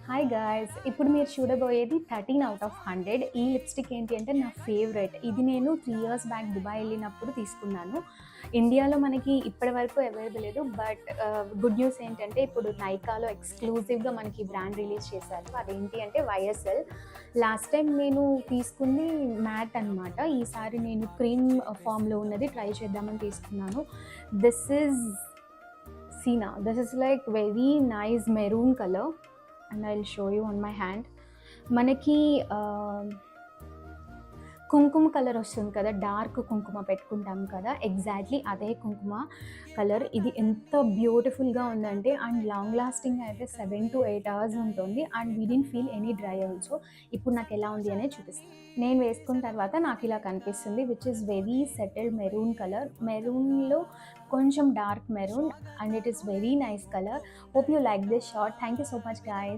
Hi guys, ఇప్పుడు మీరు చూడబోయేది 13/100. ఈ లిప్స్టిక్ ఏంటి అంటే నా ఫేవరెట్. ఇది నేను 3 ఇయర్స్ బ్యాక్ దుబాయ్ వెళ్ళినప్పుడు తీసుకున్నాను. ఇండియాలో మనకి ఇప్పటి వరకు అవైలబుల్ లేదు. బట్ గుడ్ న్యూస్ ఏంటంటే ఇప్పుడు నైకాలో ఎక్స్క్లూజివ్గా మనకి బ్రాండ్ రిలీజ్ చేశారు. అదేంటి అంటే వైఎస్ఎల్. లాస్ట్ టైం నేను తీసుకుంది మ్యాట్ అనమాట. ఈసారి నేను క్రీమ్ ఫామ్లో ఉన్నది ట్రై చేద్దామని తీసుకున్నాను. దిస్ ఈజ్ సీనా. This is like very nice maroon colour and I'll show you on my hand. మనకి కుంకుమ కలర్ వస్తుంది కదా, డార్క్ కుంకుమ పెట్టుకుంటాం కదా, ఎగ్జాక్ట్లీ అదే కుంకుమ కలర్. ఇది ఎంత బ్యూటిఫుల్గా ఉందంటే, అండ్ లాంగ్ లాస్టింగ్ అయితే 7 to 8 hours ఉంటుంది. And we didn't feel any dry also. ఇప్పుడు నాకు ఎలా ఉంది అనేది చూపిస్తాను. నేను వేసుకున్న తర్వాత నాకు ఇలా కనిపిస్తుంది, which is very settled maroon colour. మెరూన్లో కొంచెం dark maroon, and it is very nice colour. Hope you like this short. Thank you so much guys.